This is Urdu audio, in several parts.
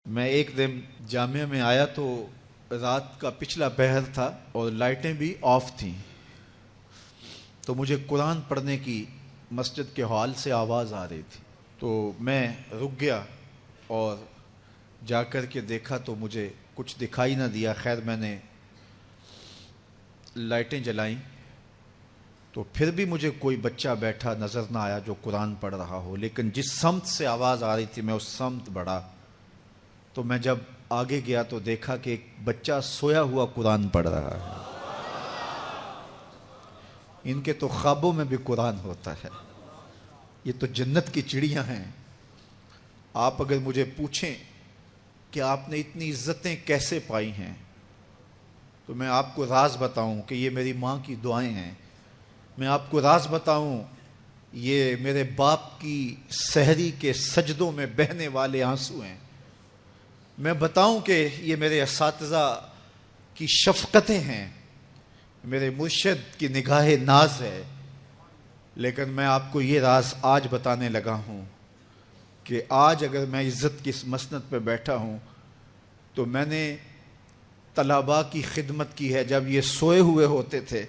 میں ایک دن جامعہ میں آیا تو رات کا پچھلا پہر تھا اور لائٹیں بھی آف تھیں، تو مجھے قرآن پڑھنے کی مسجد کے ہال سے آواز آ رہی تھی، تو میں رک گیا اور جا کر کے دیکھا تو مجھے کچھ دکھائی نہ دیا۔ خیر میں نے لائٹیں جلائیں تو پھر بھی مجھے کوئی بچہ بیٹھا نظر نہ آیا جو قرآن پڑھ رہا ہو، لیکن جس سمت سے آواز آ رہی تھی میں اس سمت بڑھا تو میں جب آگے گیا تو دیکھا کہ ایک بچہ سویا ہوا قرآن پڑھ رہا ہے۔ ان کے تو خوابوں میں بھی قرآن ہوتا ہے، یہ تو جنت کی چڑیاں ہیں۔ آپ اگر مجھے پوچھیں کہ آپ نے اتنی عزتیں کیسے پائی ہیں تو میں آپ کو راز بتاؤں کہ یہ میری ماں کی دعائیں ہیں۔ میں آپ کو راز بتاؤں یہ میرے باپ کی سحری کے سجدوں میں بہنے والے آنسو ہیں۔ میں بتاؤں کہ یہ میرے اساتذہ کی شفقتیں ہیں، میرے مرشد کی نگاہ ناز ہے۔ لیکن میں آپ کو یہ راز آج بتانے لگا ہوں کہ آج اگر میں عزت کی اس مسند پہ بیٹھا ہوں تو میں نے طلباء کی خدمت کی ہے۔ جب یہ سوئے ہوئے ہوتے تھے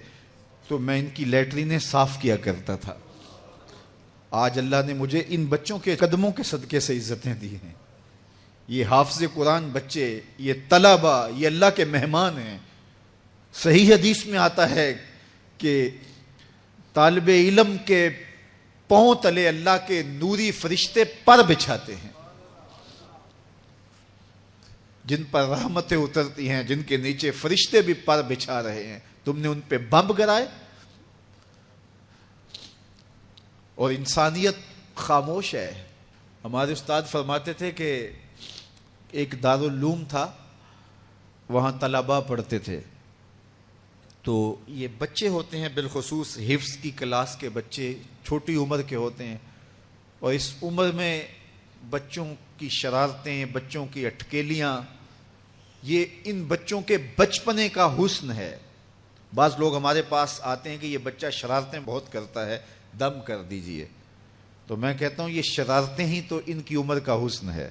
تو میں ان کی لیٹرینیں صاف کیا کرتا تھا۔ آج اللہ نے مجھے ان بچوں کے قدموں کے صدقے سے عزتیں دی ہیں۔ یہ حافظ قرآن بچے، یہ طلباء، یہ اللہ کے مہمان ہیں۔ صحیح حدیث میں آتا ہے کہ طالب علم کے پاؤں تلے اللہ کے نوری فرشتے پر بچھاتے ہیں، جن پر رحمتیں اترتی ہیں، جن کے نیچے فرشتے بھی پر بچھا رہے ہیں۔ تم نے ان پہ بم گرائے اور انسانیت خاموش ہے۔ ہمارے استاد فرماتے تھے کہ ایک دارالعلوم تھا، وہاں طلباء پڑھتے تھے، تو یہ بچے ہوتے ہیں بالخصوص حفظ کی کلاس کے بچے، چھوٹی عمر کے ہوتے ہیں، اور اس عمر میں بچوں کی شرارتیں، بچوں کی اٹکیلیاں، یہ ان بچوں کے بچپنے کا حسن ہے۔ بعض لوگ ہمارے پاس آتے ہیں کہ یہ بچہ شرارتیں بہت کرتا ہے، دم کر دیجئے، تو میں کہتا ہوں یہ شرارتیں ہی تو ان کی عمر کا حسن ہے۔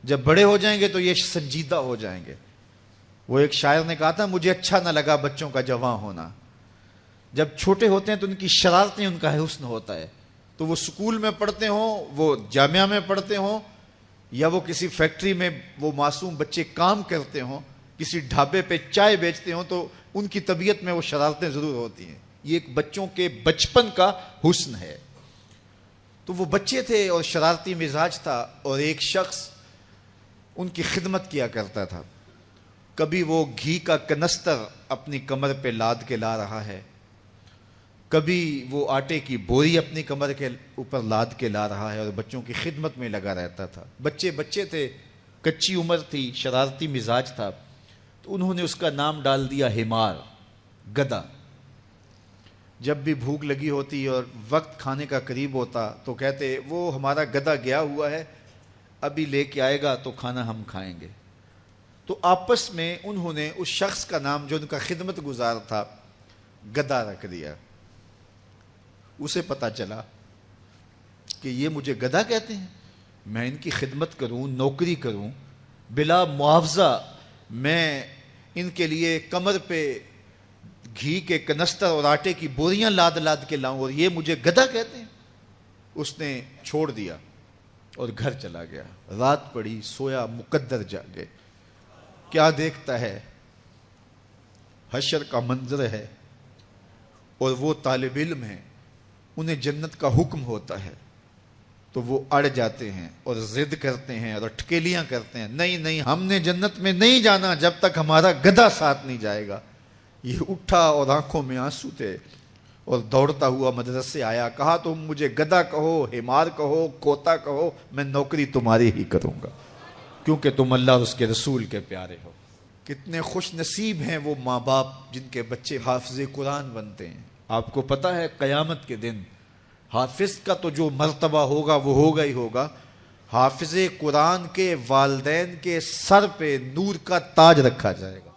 جب بڑے ہو جائیں گے تو یہ سنجیدہ ہو جائیں گے۔ وہ ایک شاعر نے کہا تھا مجھے اچھا نہ لگا بچوں کا جواں ہونا۔ جب چھوٹے ہوتے ہیں تو ان کی شرارتیں ان کا حسن ہوتا ہے، تو وہ سکول میں پڑھتے ہوں، وہ جامعہ میں پڑھتے ہوں، یا وہ کسی فیکٹری میں وہ معصوم بچے کام کرتے ہوں، کسی ڈھابے پہ چائے بیچتے ہوں، تو ان کی طبیعت میں وہ شرارتیں ضرور ہوتی ہیں۔ یہ ایک بچوں کے بچپن کا حسن ہے۔ تو وہ بچے تھے اور شرارتی مزاج تھا، اور ایک شخص ان کی خدمت کیا کرتا تھا۔ کبھی وہ گھی کا کنستر اپنی کمر پہ لاد کے لا رہا ہے، کبھی وہ آٹے کی بوری اپنی کمر کے اوپر لاد کے لا رہا ہے، اور بچوں کی خدمت میں لگا رہتا تھا۔ بچے تھے، کچی عمر تھی، شرارتی مزاج تھا، تو انہوں نے اس کا نام ڈال دیا حمار، گدھا۔ جب بھی بھوک لگی ہوتی اور وقت کھانے کا قریب ہوتا تو کہتے وہ ہمارا گدھا گیا ہوا ہے، ابھی لے کے آئے گا تو کھانا ہم کھائیں گے۔ تو آپس میں انہوں نے اس شخص کا نام جو ان کا خدمت گزار تھا گدھا رکھ دیا۔ اسے پتا چلا کہ یہ مجھے گدھا کہتے ہیں، میں ان کی خدمت کروں، نوکری کروں، بلا معاوضہ میں ان کے لیے کمر پہ گھی کے کنستر اور آٹے کی بوریاں لاد لاد کے لاؤں، اور یہ مجھے گدھا کہتے ہیں۔ اس نے چھوڑ دیا اور گھر چلا گیا۔ رات پڑی، سویا، مقدر جاگے۔ کیا دیکھتا ہے؟ حشر کا منظر ہے، اور وہ طالب علم ہیں، انہیں جنت کا حکم ہوتا ہے، تو وہ اڑ جاتے ہیں اور ضد کرتے ہیں اور اٹکیلیاں کرتے ہیں، نہیں ہم نے جنت میں نہیں جانا جب تک ہمارا گدھا ساتھ نہیں جائے گا۔ یہ اٹھا اور آنکھوں میں آنسو تھے اور دوڑتا ہوا مدرسے آیا، کہا تم مجھے گدھا کہو، حمار کہو، کوتا کہو، میں نوکری تمہاری ہی کروں گا، کیونکہ تم اللہ اور اس کے رسول کے پیارے ہو۔ کتنے خوش نصیب ہیں وہ ماں باپ جن کے بچے حافظ قرآن بنتے ہیں۔ آپ کو پتہ ہے قیامت کے دن حافظ کا تو جو مرتبہ ہوگا وہ ہوگا ہی ہوگا، حافظ قرآن کے والدین کے سر پہ نور کا تاج رکھا جائے گا۔